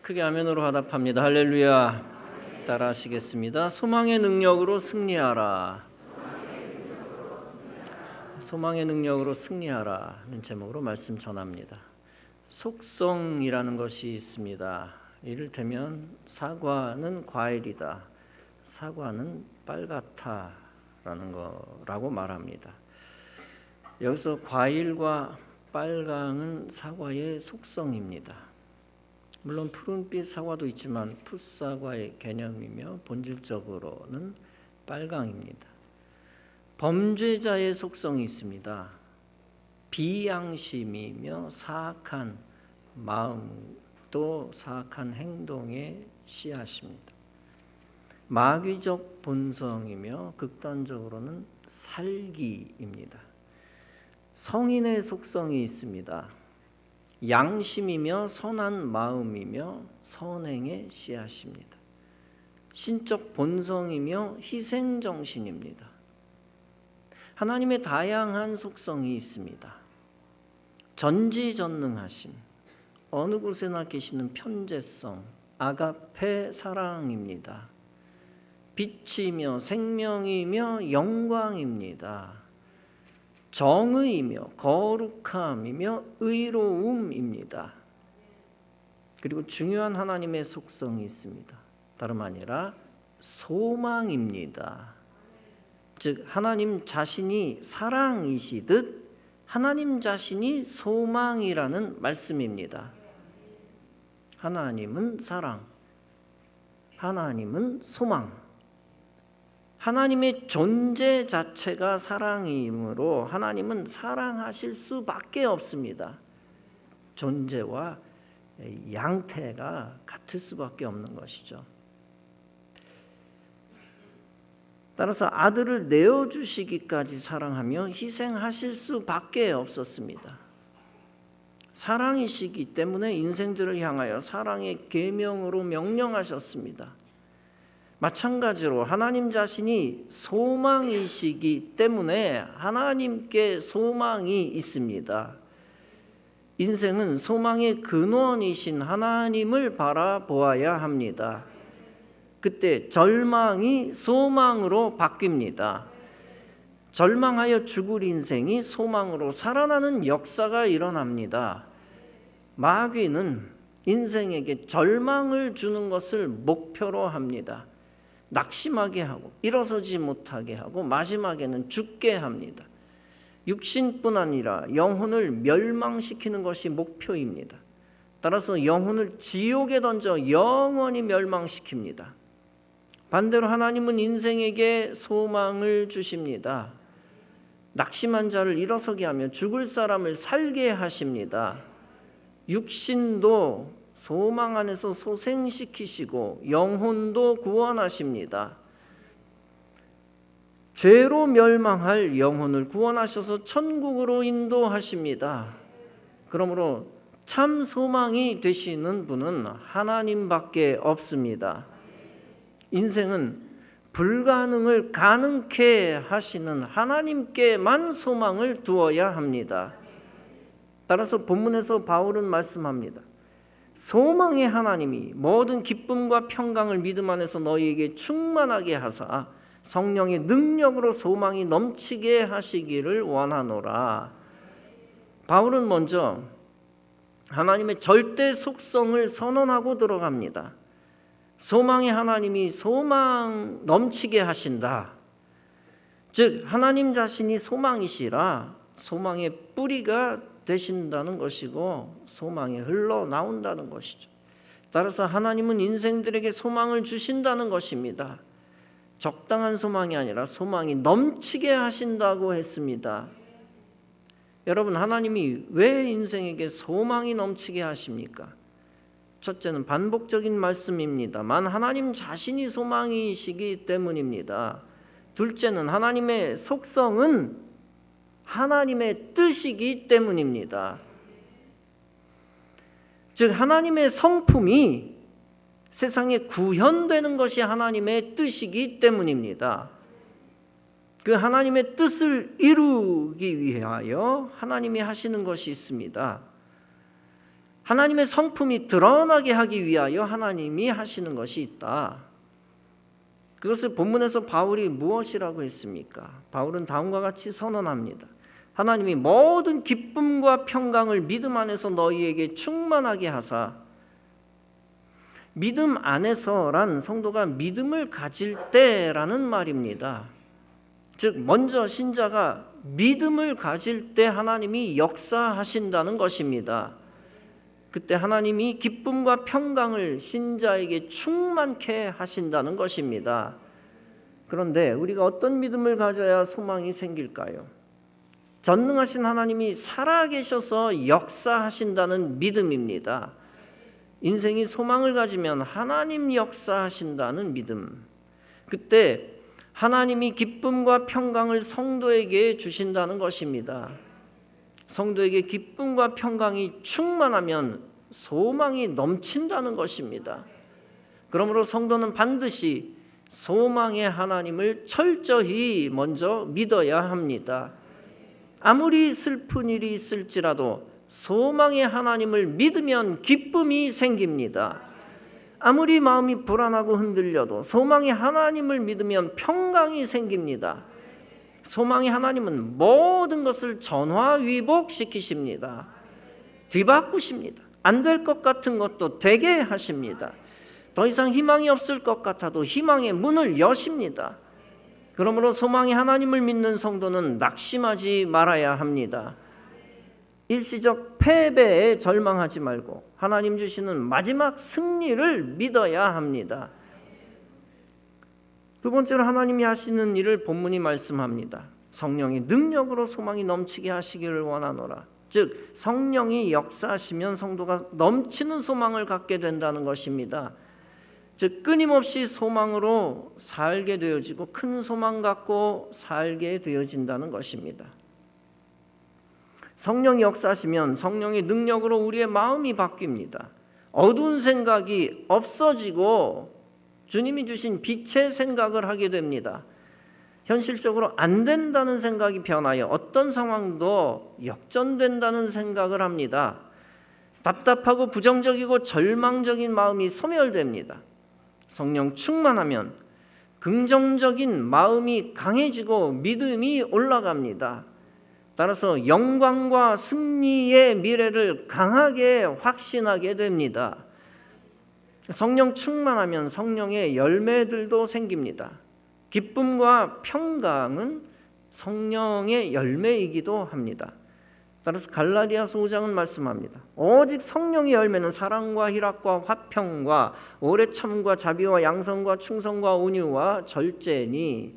크게 아멘으로 화답합니다. 할렐루야. 따라 하시겠습니다. 소망의 능력으로 승리하라. 소망의 능력으로 승리하라는 제목으로 말씀 전합니다. 속성이라는 것이 있습니다. 이를테면 사과는 과일이다, 사과는 빨갛다라는 거라고 말합니다. 여기서 과일과 빨강은 사과의 속성입니다. 물론 푸른빛 사과도 있지만 풋사과의 개념이며 본질적으로는 빨강입니다. 범죄자의 속성이 있습니다. 비양심이며 사악한 마음도 사악한 행동의 씨앗입니다. 마귀적 본성이며 극단적으로는 살기입니다. 성인의 속성이 있습니다. 양심이며 선한 마음이며 선행의 씨앗입니다. 신적 본성이며 희생정신입니다. 하나님의 다양한 속성이 있습니다. 전지전능하심, 어느 곳에나 계시는 편재성, 아가페 사랑입니다. 빛이며 생명이며 영광입니다. 정의이며 거룩함이며 의로움입니다. 그리고 중요한 하나님의 속성이 있습니다. 다름 아니라 소망입니다. 즉 하나님 자신이 사랑이시듯 하나님 자신이 소망이라는 말씀입니다. 하나님은 사랑, 하나님은 소망. 하나님의 존재 자체가 사랑이므로 하나님은 사랑하실 수밖에 없습니다. 존재와 양태가 같을 수밖에 없는 것이죠. 따라서 아들을 내어주시기까지 사랑하며 희생하실 수밖에 없었습니다. 사랑이시기 때문에 인생들을 향하여 사랑의 계명으로 명령하셨습니다. 마찬가지로 하나님 자신이 소망이시기 때문에 하나님께 소망이 있습니다. 인생은 소망의 근원이신 하나님을 바라보아야 합니다. 그때 절망이 소망으로 바뀝니다. 절망하여 죽을 인생이 소망으로 살아나는 역사가 일어납니다. 마귀는 인생에게 절망을 주는 것을 목표로 합니다. 낙심하게 하고 일어서지 못하게 하고 마지막에는 죽게 합니다. 육신뿐 아니라 영혼을 멸망시키는 것이 목표입니다. 따라서 영혼을 지옥에 던져 영원히 멸망시킵니다. 반대로 하나님은 인생에게 소망을 주십니다. 낙심한 자를 일어서게 하며 죽을 사람을 살게 하십니다. 육신도 소망 안에서 소생시키시고 영혼도 구원하십니다. 죄로 멸망할 영혼을 구원하셔서 천국으로 인도하십니다. 그러므로 참 소망이 되시는 분은 하나님밖에 없습니다. 인생은 불가능을 가능케 하시는 하나님께만 소망을 두어야 합니다. 따라서 본문에서 바울은 말씀합니다. 소망의 하나님이 모든 기쁨과 평강을 믿음 안에서 너희에게 충만하게 하사 성령의 능력으로 소망이 넘치게 하시기를 원하노라. 바울은 먼저 하나님의 절대 속성을 선언하고 들어갑니다. 소망의 하나님이 소망 넘치게 하신다. 즉 하나님 자신이 소망이시라 소망의 뿌리가 되신다는 것이고 소망이 흘러나온다는 것이죠. 따라서 하나님은 인생들에게 소망을 주신다는 것입니다. 적당한 소망이 아니라 소망이 넘치게 하신다고 했습니다. 여러분, 하나님이 왜 인생에게 소망이 넘치게 하십니까? 첫째는 반복적인 말씀입니다만 하나님 자신이 소망이시기 때문입니다. 둘째는 하나님의 속성은 하나님의 뜻이기 때문입니다. 즉 하나님의 성품이 세상에 구현되는 것이 하나님의 뜻이기 때문입니다. 그 하나님의 뜻을 이루기 위하여 하나님이 하시는 것이 있습니다. 하나님의 성품이 드러나게 하기 위하여 하나님이 하시는 것이 있다. 그것을 본문에서 바울이 무엇이라고 했습니까? 바울은 다음과 같이 선언합니다. 하나님이 모든 기쁨과 평강을 믿음 안에서 너희에게 충만하게 하사, 믿음 안에서란 성도가 믿음을 가질 때라는 말입니다. 즉 먼저 신자가 믿음을 가질 때 하나님이 역사하신다는 것입니다. 그때 하나님이 기쁨과 평강을 신자에게 충만케 하신다는 것입니다. 그런데 우리가 어떤 믿음을 가져야 소망이 생길까요? 전능하신 하나님이 살아계셔서 역사하신다는 믿음입니다. 인생이 소망을 가지면 하나님 역사하신다는 믿음. 그때 하나님이 기쁨과 평강을 성도에게 주신다는 것입니다. 성도에게 기쁨과 평강이 충만하면 소망이 넘친다는 것입니다. 그러므로 성도는 반드시 소망의 하나님을 철저히 먼저 믿어야 합니다. 아무리 슬픈 일이 있을지라도 소망의 하나님을 믿으면 기쁨이 생깁니다. 아무리 마음이 불안하고 흔들려도 소망의 하나님을 믿으면 평강이 생깁니다. 소망의 하나님은 모든 것을 전화위복시키십니다. 뒤바꾸십니다. 안 될 것 같은 것도 되게 하십니다. 더 이상 희망이 없을 것 같아도 희망의 문을 여십니다. 그러므로 소망의 하나님을 믿는 성도는 낙심하지 말아야 합니다. 일시적 패배에 절망하지 말고 하나님 주시는 마지막 승리를 믿어야 합니다. 두 번째로 하나님이 하시는 일을 본문이 말씀합니다. 성령의 능력으로 소망이 넘치게 하시기를 원하노라. 즉 성령이 역사하시면 성도가 넘치는 소망을 갖게 된다는 것입니다. 즉 끊임없이 소망으로 살게 되어지고 큰 소망 갖고 살게 되어진다는 것입니다. 성령이 역사하시면 성령의 능력으로 우리의 마음이 바뀝니다. 어두운 생각이 없어지고 주님이 주신 빛의 생각을 하게 됩니다. 현실적으로 안 된다는 생각이 변하여 어떤 상황도 역전된다는 생각을 합니다. 답답하고 부정적이고 절망적인 마음이 소멸됩니다. 성령 충만하면 긍정적인 마음이 강해지고 믿음이 올라갑니다. 따라서 영광과 승리의 미래를 강하게 확신하게 됩니다. 성령 충만하면 성령의 열매들도 생깁니다. 기쁨과 평강은 성령의 열매이기도 합니다. 따라서 갈라디아서 5장은 말씀합니다. 오직 성령의 열매는 사랑과 희락과 화평과 오래 참과 자비와 양선과 충성과 온유와 절제니,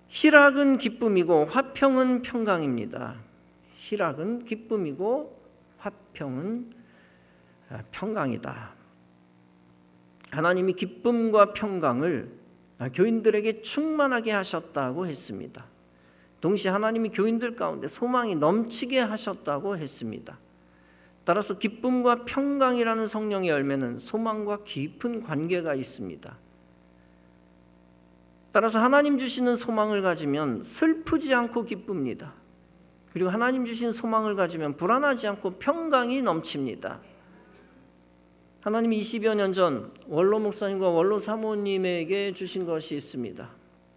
희락은 기쁨이고 화평은 평강입니다. 희락은 기쁨이고 화평은 평강이다. 하나님이 기쁨과 평강을 교인들에게 충만하게 하셨다고 했습니다. 동시에 하나님이 교인들 가운데 소망이 넘치게 하셨다고 했습니다. 따라서 기쁨과 평강이라는 성령의 열매는 소망과 깊은 관계가 있습니다. 따라서 하나님 주시는 소망을 가지면 슬프지 않고 기쁩니다. 그리고 하나님 주신 소망을 가지면 불안하지 않고 평강이 넘칩니다. 하나님이 20여 년 전 원로 목사님과 원로 사모님에게 주신 것이 있습니다.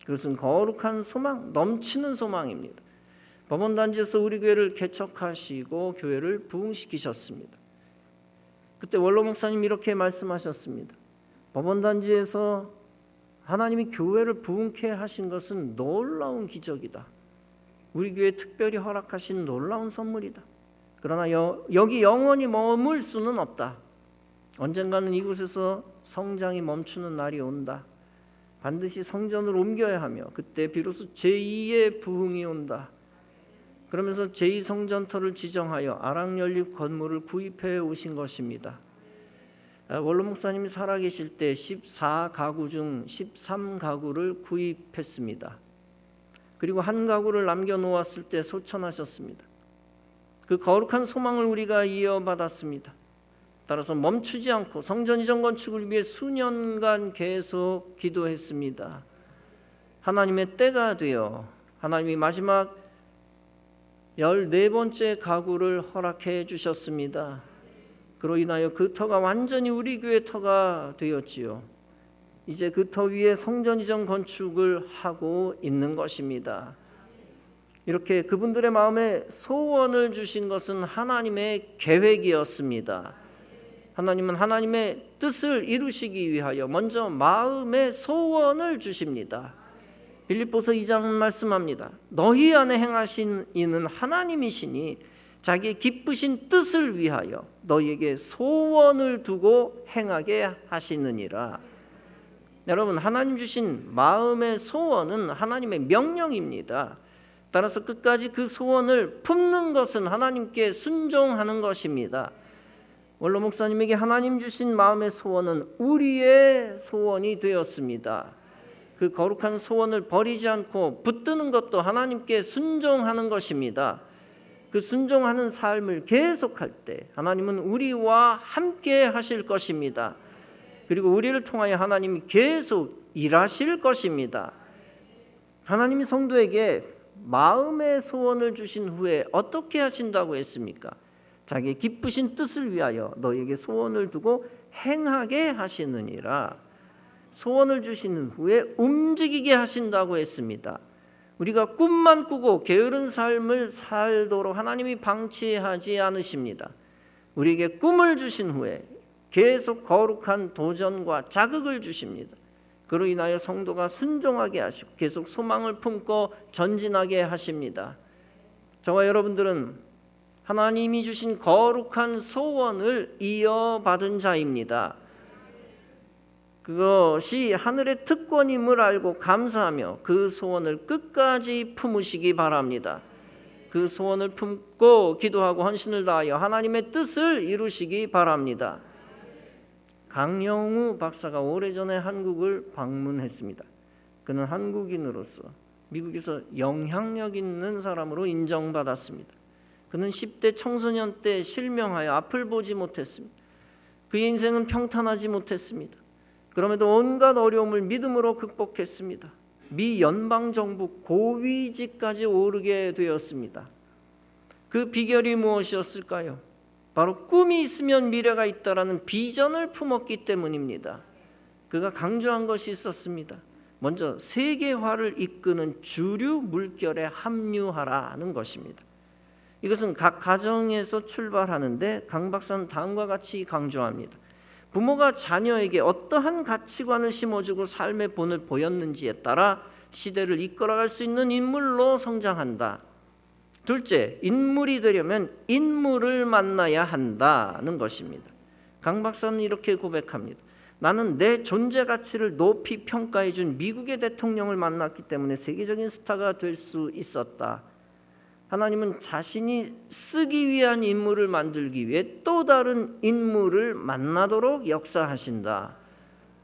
그것은 거룩한 소망, 넘치는 소망입니다. 법원단지에서 우리 교회를 개척하시고 교회를 부흥시키셨습니다. 그때 원로 목사님이 이렇게 말씀하셨습니다. 법원단지에서 하나님이 교회를 부흥케 하신 것은 놀라운 기적이다. 우리 교회에 특별히 허락하신 놀라운 선물이다. 그러나 여기 영원히 머물 수는 없다. 언젠가는 이곳에서 성장이 멈추는 날이 온다. 반드시 성전을 옮겨야 하며 그때 비로소 제2의 부흥이 온다. 그러면서 제2성전터를 지정하여 아랑연립 건물을 구입해 오신 것입니다. 원로 목사님이 살아계실 때 14가구 중 13가구를 구입했습니다. 그리고 한 가구를 남겨놓았을 때 소천하셨습니다. 그 거룩한 소망을 우리가 이어받았습니다. 따라서 멈추지 않고 성전 이전 건축을 위해 수년간 계속 기도했습니다. 하나님의 때가 되어 하나님이 마지막 14번째 가구를 허락해 주셨습니다. 그로 인하여 그 터가 완전히 우리 교회 터가 되었지요. 이제 그 터 위에 성전 이전 건축을 하고 있는 것입니다. 이렇게 그분들의 마음에 소원을 주신 것은 하나님의 계획이었습니다. 하나님은 하나님의 뜻을 이루시기 위하여 먼저 마음의 소원을 주십니다. 빌립보서 2장은 말씀합니다. 너희 안에 행하신 이는 하나님이시니 자기의 기쁘신 뜻을 위하여 너희에게 소원을 두고 행하게 하시느니라. 여러분, 하나님 주신 마음의 소원은 하나님의 명령입니다. 따라서 끝까지 그 소원을 품는 것은 하나님께 순종하는 것입니다. 원로 목사님에게 하나님 주신 마음의 소원은 우리의 소원이 되었습니다. 그 거룩한 소원을 버리지 않고 붙드는 것도 하나님께 순종하는 것입니다. 그 순종하는 삶을 계속할 때 하나님은 우리와 함께 하실 것입니다. 그리고 우리를 통하여 하나님이 계속 일하실 것입니다. 하나님이 성도에게 마음의 소원을 주신 후에 어떻게 하신다고 했습니까? 자기의 기쁘신 뜻을 위하여 너희에게 소원을 두고 행하게 하시느니라. 소원을 주신 후에 움직이게 하신다고 했습니다. 우리가 꿈만 꾸고 게으른 삶을 살도록 하나님이 방치하지 않으십니다. 우리에게 꿈을 주신 후에 계속 거룩한 도전과 자극을 주십니다. 그로 인하여 성도가 순종하게 하시고 계속 소망을 품고 전진하게 하십니다. 저와 여러분들은 하나님이 주신 거룩한 소원을 이어받은 자입니다. 그것이 하늘의 특권임을 알고 감사하며 그 소원을 끝까지 품으시기 바랍니다. 그 소원을 품고 기도하고 헌신을 다하여 하나님의 뜻을 이루시기 바랍니다. 강영우 박사가 오래전에 한국을 방문했습니다. 그는 한국인으로서 미국에서 영향력 있는 사람으로 인정받았습니다. 그는 10대 청소년 때 실명하여 앞을 보지 못했습니다. 그의 인생은 평탄하지 못했습니다. 그럼에도 온갖 어려움을 믿음으로 극복했습니다. 미 연방정부 고위직까지 오르게 되었습니다. 그 비결이 무엇이었을까요? 바로 꿈이 있으면 미래가 있다라는 비전을 품었기 때문입니다. 그가 강조한 것이 있었습니다. 먼저 세계화를 이끄는 주류 물결에 합류하라는 것입니다. 이것은 각 가정에서 출발하는데 강 박사는 다음과 같이 강조합니다. 부모가 자녀에게 어떠한 가치관을 심어주고 삶의 본을 보였는지에 따라 시대를 이끌어갈 수 있는 인물로 성장한다. 둘째, 인물이 되려면 인물을 만나야 한다는 것입니다. 강 박사는 이렇게 고백합니다. 나는 내 존재 가치를 높이 평가해 준 미국의 대통령을 만났기 때문에 세계적인 스타가 될 수 있었다. 하나님은 자신이 쓰기 위한 인물을 만들기 위해 또 다른 인물을 만나도록 역사하신다.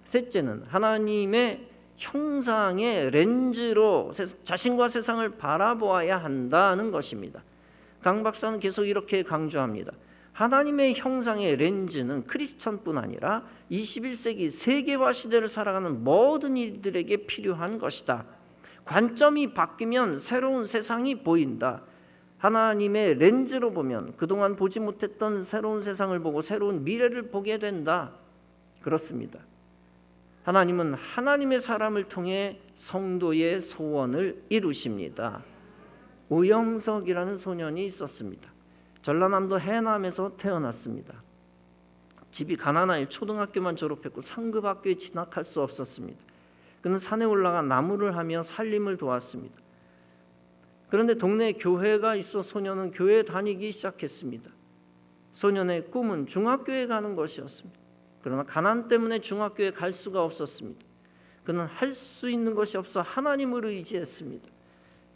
셋째는 하나님의 형상의 렌즈로 자신과 세상을 바라보아야 한다는 것입니다. 강 박사는 계속 이렇게 강조합니다. 하나님의 형상의 렌즈는 크리스천뿐 아니라 21세기 세계화 시대를 살아가는 모든 이들에게 필요한 것이다. 관점이 바뀌면 새로운 세상이 보인다. 하나님의 렌즈로 보면 그동안 보지 못했던 새로운 세상을 보고 새로운 미래를 보게 된다. 그렇습니다. 하나님은 하나님의 사람을 통해 성도의 소원을 이루십니다. 오영석이라는 소년이 있었습니다. 전라남도 해남에서 태어났습니다. 집이 가난하여 초등학교만 졸업했고 상급 학교에 진학할 수 없었습니다. 그는 산에 올라가 나무를 하며 살림을 도왔습니다. 그런데 동네에 교회가 있어 소년은 교회에 다니기 시작했습니다. 소년의 꿈은 중학교에 가는 것이었습니다. 그러나 가난 때문에 중학교에 갈 수가 없었습니다. 그는 할 수 있는 것이 없어 하나님을 의지했습니다.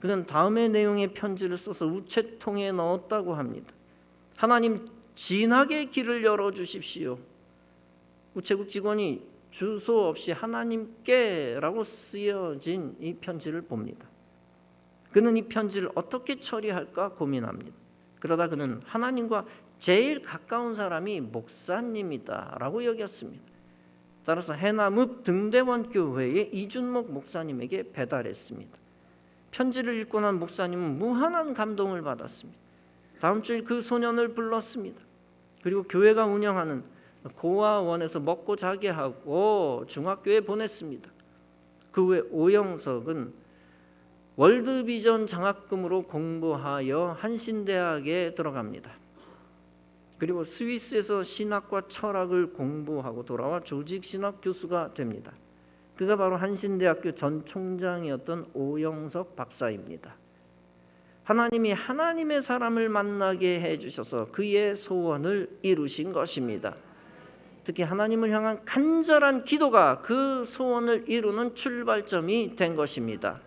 그는 다음의 내용의 편지를 써서 우체통에 넣었다고 합니다. 하나님, 진학의 길을 열어주십시오. 우체국 직원이 주소 없이 하나님께라고 쓰여진 이 편지를 봅니다. 그는 이 편지를 어떻게 처리할까 고민합니다. 그러다 그는 하나님과 제일 가까운 사람이 목사님이다라고 여겼습니다. 따라서 해남읍 등대원교회의 이준목 목사님에게 배달했습니다. 편지를 읽고 난 목사님은 무한한 감동을 받았습니다. 다음 주일 그 소년을 불렀습니다. 그리고 교회가 운영하는 고아원에서 먹고 자게 하고 중학교에 보냈습니다. 그 후에 오영석은 월드비전 장학금으로 공부하여 한신대학에 들어갑니다. 그리고 스위스에서 신학과 철학을 공부하고 돌아와 조직신학 교수가 됩니다. 그가 바로 한신대학교 전 총장이었던 오영석 박사입니다. 하나님이 하나님의 사람을 만나게 해주셔서 그의 소원을 이루신 것입니다. 특히 하나님을 향한 간절한 기도가 그 소원을 이루는 출발점이 된 것입니다.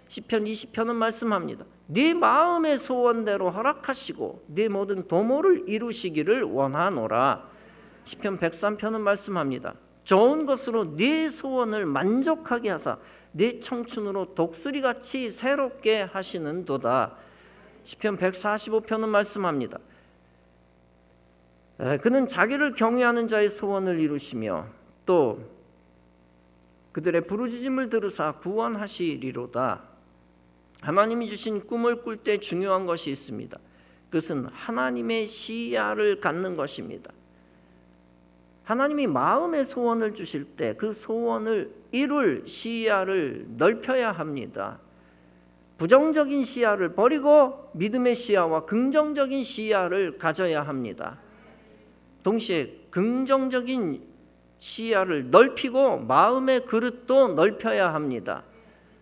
시편 20편은 말씀합니다. 네 마음의 소원대로 허락하시고 네 모든 도모를 이루시기를 원하노라. 시편 103편은 말씀합니다. 좋은 것으로 네 소원을 만족하게 하사 네 청춘으로 독수리같이 새롭게 하시는도다. 시편 145편은 말씀합니다. 그는 자기를 경외하는 자의 소원을 이루시며 또 그들의 부르짖음을 들으사 구원하시리로다. 하나님이 주신 꿈을 꿀 때 중요한 것이 있습니다. 그것은 하나님의 시야를 갖는 것입니다. 하나님이 마음의 소원을 주실 때 그 소원을 이룰 시야를 넓혀야 합니다. 부정적인 시야를 버리고 믿음의 시야와 긍정적인 시야를 가져야 합니다. 동시에 긍정적인 시야를 넓히고 마음의 그릇도 넓혀야 합니다.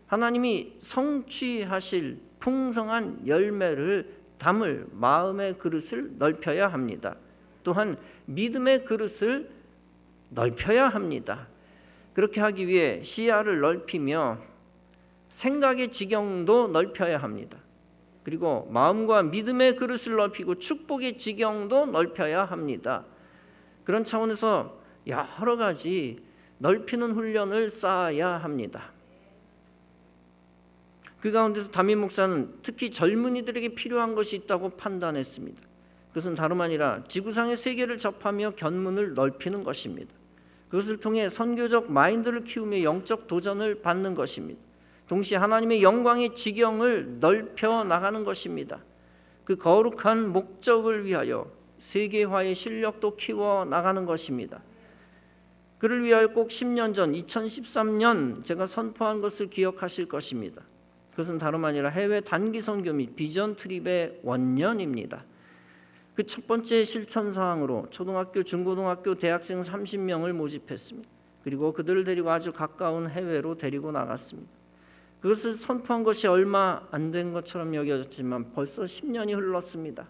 하나님이 성취하실 풍성한 열매를 담을 마음의 그릇을 넓혀야 합니다. 또한 믿음의 그릇을 넓혀야 합니다. 그렇게 하기 위해 시야를 넓히며 생각의 지경도 넓혀야 합니다. 그리고 마음과 믿음의 그릇을 넓히고 축복의 지경도 넓혀야 합니다. 그런 차원에서 여러 가지 넓히는 훈련을 쌓아야 합니다. 그 가운데서 담임 목사는 특히 젊은이들에게 필요한 것이 있다고 판단했습니다. 그것은 다름 아니라 지구상의 세계를 접하며 견문을 넓히는 것입니다. 그것을 통해 선교적 마인드를 키우며 영적 도전을 받는 것입니다. 동시에 하나님의 영광의 지경을 넓혀 나가는 것입니다. 그 거룩한 목적을 위하여 세계화의 실력도 키워 나가는 것입니다. 그를 위하여 꼭 10년 전 2013년 제가 선포한 것을 기억하실 것입니다. 그것은 다름 아니라 해외 단기 선교 및 비전 트립의 원년입니다. 그 첫 번째 실천 사항으로 초등학교, 중고등학교, 대학생 30명을 모집했습니다. 그리고 그들을 데리고 아주 가까운 해외로 데리고 나갔습니다. 그것을 선포한 것이 얼마 안 된 것처럼 여겨졌지만 벌써 10년이 흘렀습니다.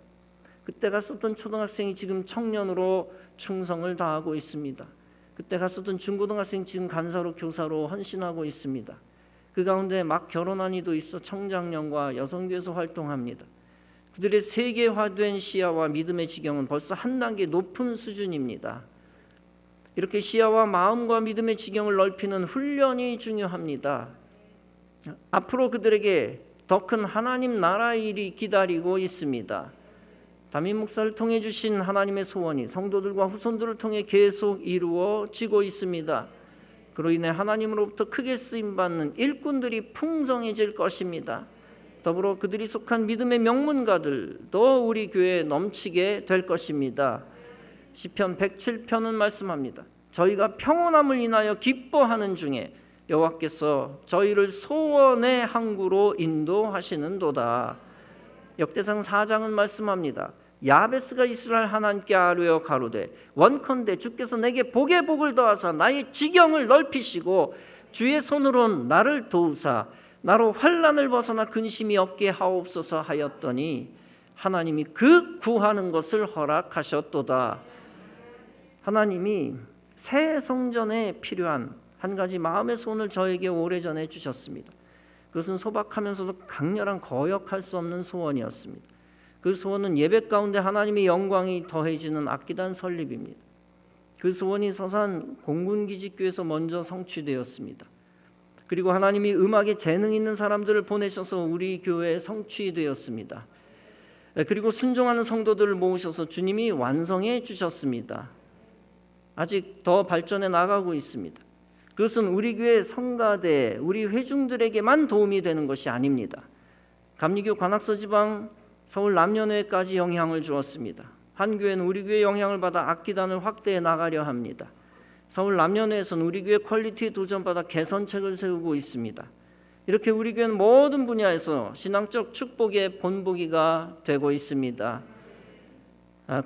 그때 갔었던 초등학생이 지금 청년으로 충성을 다하고 있습니다. 그때 갔었던 중고등학생이 지금 간사로 교사로 헌신하고 있습니다. 그 가운데 막 결혼한 이도 있어 청장년과 여성교회에서 활동합니다. 그들의 세계화된 시야와 믿음의 지경은 벌써 한 단계 높은 수준입니다. 이렇게 시야와 마음과 믿음의 지경을 넓히는 훈련이 중요합니다. 앞으로 그들에게 더 큰 하나님 나라 일이 기다리고 있습니다. 담임 목사를 통해 주신 하나님의 소원이 성도들과 후손들을 통해 계속 이루어지고 있습니다. 그로 인해 하나님으로부터 크게 쓰임받는 일꾼들이 풍성해질 것입니다. 더불어 그들이 속한 믿음의 명문가들도 우리 교회에 넘치게 될 것입니다. 시편 107편은 말씀합니다. 저희가 평온함을 인하여 기뻐하는 중에 여호와께서 저희를 소원의 항구로 인도하시는도다. 역대상 4장은 말씀합니다. 야베스가 이스라엘 하나님께 아뢰어 가로되 원컨대 주께서 내게 복에 복을 더하사 나의 지경을 넓히시고 주의 손으로 나를 도우사 나로 환난을 벗어나 근심이 없게 하옵소서 하였더니 하나님이 그 구하는 것을 허락하셨도다. 하나님이 새 성전에 필요한 한 가지 마음의 소원을 저에게 오래전에 주셨습니다. 그것은 소박하면서도 강렬한 거역할 수 없는 소원이었습니다. 그 소원은 예배 가운데 하나님의 영광이 더해지는 악기단 설립입니다. 그 소원이 서산 공군기지교에서 먼저 성취되었습니다. 그리고 하나님이 음악에 재능 있는 사람들을 보내셔서 우리 교회에 성취되었습니다. 그리고 순종하는 성도들을 모으셔서 주님이 완성해 주셨습니다. 아직 더 발전해 나가고 있습니다. 그것은 우리 교회 성가대, 우리 회중들에게만 도움이 되는 것이 아닙니다. 감리교 관악서 지방 서울 남녀회까지 영향을 주었습니다. 한 교회는 우리 교회 영향을 받아 악기단을 확대해 나가려 합니다. 서울 남녀내에서는 우리 교회 퀄리티에 도전받아 개선책을 세우고 있습니다. 이렇게 우리 교회는 모든 분야에서 신앙적 축복의 본보기가 되고 있습니다.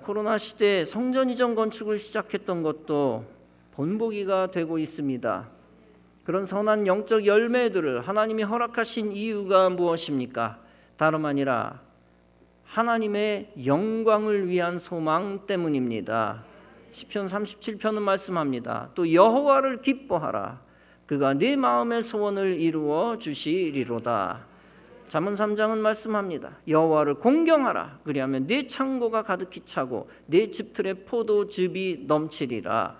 코로나 시대에 성전 이전 건축을 시작했던 것도 본보기가 되고 있습니다. 그런 선한 영적 열매들을 하나님이 허락하신 이유가 무엇입니까? 다름 아니라 하나님의 영광을 위한 소망 때문입니다. 시편 37편은 말씀합니다. 또 여호와를 기뻐하라. 그가 네 마음의 소원을 이루어 주시리로다. 잠언 3장은 말씀합니다. 여호와를 공경하라. 그리하면 네 창고가 가득히 차고 네 집틀에 포도즙이 넘치리라.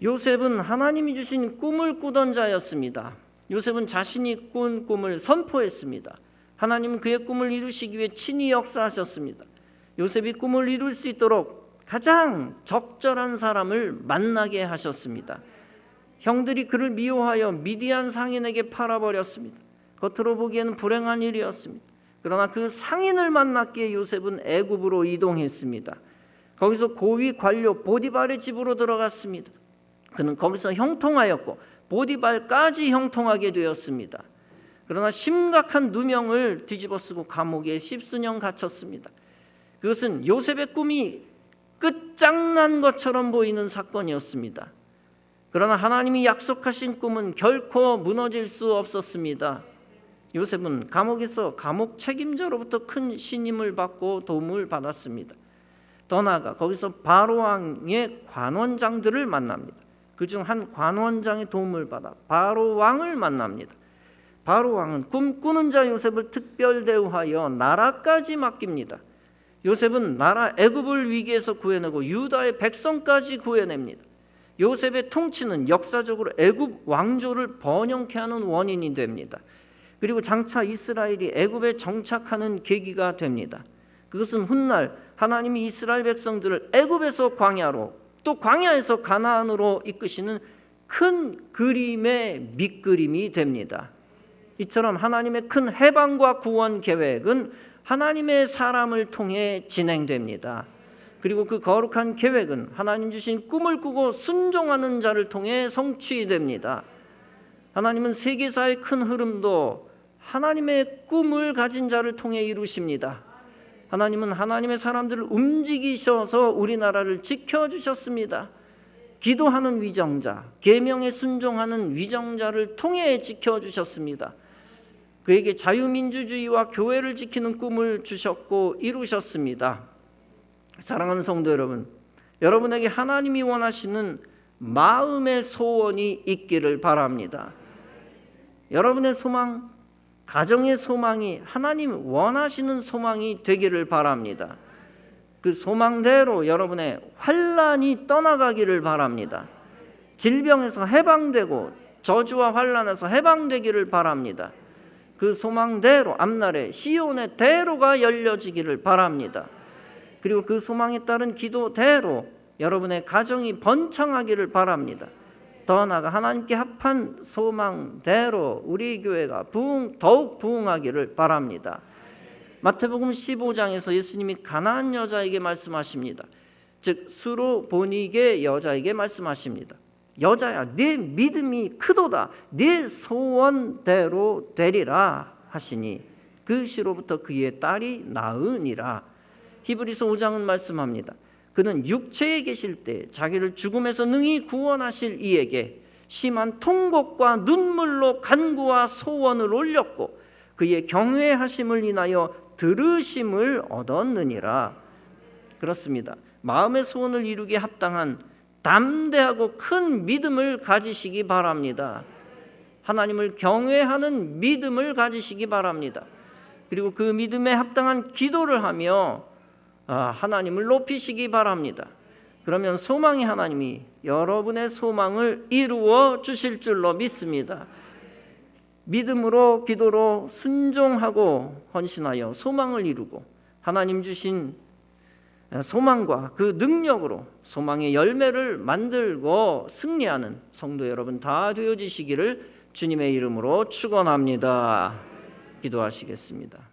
요셉은 하나님이 주신 꿈을 꾸던 자였습니다. 요셉은 자신이 꾼 꿈을 선포했습니다. 하나님은 그의 꿈을 이루시기 위해 친히 역사하셨습니다. 요셉이 꿈을 이룰 수 있도록 가장 적절한 사람을 만나게 하셨습니다. 형들이 그를 미워하여 미디안 상인에게 팔아버렸습니다. 겉으로 보기에는 불행한 일이었습니다. 그러나 그 상인을 만났기에 요셉은 애굽으로 이동했습니다. 거기서 고위 관료 보디발의 집으로 들어갔습니다. 그는 거기서 형통하였고 보디발까지 형통하게 되었습니다. 그러나 심각한 누명을 뒤집어쓰고 감옥에 10수년 갇혔습니다. 그것은 요셉의 꿈이 끝장난 것처럼 보이는 사건이었습니다. 그러나 하나님이 약속하신 꿈은 결코 무너질 수 없었습니다. 요셉은 감옥에서 감옥 책임자로부터 큰 신임을 받고 도움을 받았습니다. 더 나아가 거기서 바로 왕의 관원장들을 만납니다. 그중 한 관원장의 도움을 받아 바로 왕을 만납니다. 바로 왕은 꿈꾸는 자 요셉을 특별 대우하여 나라까지 맡깁니다. 요셉은 나라 애굽을 위기에서 구해내고 유다의 백성까지 구해냅니다. 요셉의 통치는 역사적으로 애굽 왕조를 번영케 하는 원인이 됩니다. 그리고 장차 이스라엘이 애굽에 정착하는 계기가 됩니다. 그것은 훗날 하나님이 이스라엘 백성들을 애굽에서 광야로 또 광야에서 가나안으로 이끄시는 큰 그림의 밑그림이 됩니다. 이처럼 하나님의 큰 해방과 구원 계획은 하나님의 사람을 통해 진행됩니다. 그리고 그 거룩한 계획은 하나님 주신 꿈을 꾸고 순종하는 자를 통해 성취됩니다. 하나님은 세계사의 큰 흐름도 하나님의 꿈을 가진 자를 통해 이루십니다. 하나님은 하나님의 사람들을 움직이셔서 우리나라를 지켜주셨습니다. 기도하는 위정자, 계명에 순종하는 위정자를 통해 지켜주셨습니다. 그에게 자유민주주의와 교회를 지키는 꿈을 주셨고 이루셨습니다. 사랑하는 성도 여러분, 여러분에게 하나님이 원하시는 마음의 소원이 있기를 바랍니다. 여러분의 소망, 가정의 소망이 하나님 원하시는 소망이 되기를 바랍니다. 그 소망대로 여러분의 환난이 떠나가기를 바랍니다. 질병에서 해방되고 저주와 환난에서 해방되기를 바랍니다. 그 소망대로 앞날에 시온의 대로가 열려지기를 바랍니다. 그리고 그 소망에 따른 기도대로 여러분의 가정이 번창하기를 바랍니다. 더 나아가 하나님께 합한 소망대로 우리 교회가 더욱 부흥하기를 바랍니다. 마태복음 15장에서 예수님이 가나안 여자에게 말씀하십니다. 즉 수로보니게 여자에게 말씀하십니다. 여자야, 네 믿음이 크도다. 네 소원대로 되리라 하시니 그 시로부터 그의 딸이 나으니라. 히브리서 5장은 말씀합니다. 그는 육체에 계실 때 자기를 죽음에서 능히 구원하실 이에게 심한 통곡과 눈물로 간구와 소원을 올렸고 그의 경외하심을 인하여 들으심을 얻었느니라. 그렇습니다. 마음의 소원을 이루기에 합당한 담대하고 큰 믿음을 가지시기 바랍니다. 하나님을 경외하는 믿음을 가지시기 바랍니다. 그리고 그 믿음에 합당한 기도를 하며 하나님을 높이시기 바랍니다. 그러면 소망의 하나님이 여러분의 소망을 이루어 주실 줄로 믿습니다. 믿음으로 기도로 순종하고 헌신하여 소망을 이루고 하나님 주신 소망과 그 능력으로 소망의 열매를 만들고 승리하는 성도 여러분 다 되어지시기를 주님의 이름으로 축원합니다. 기도하시겠습니다.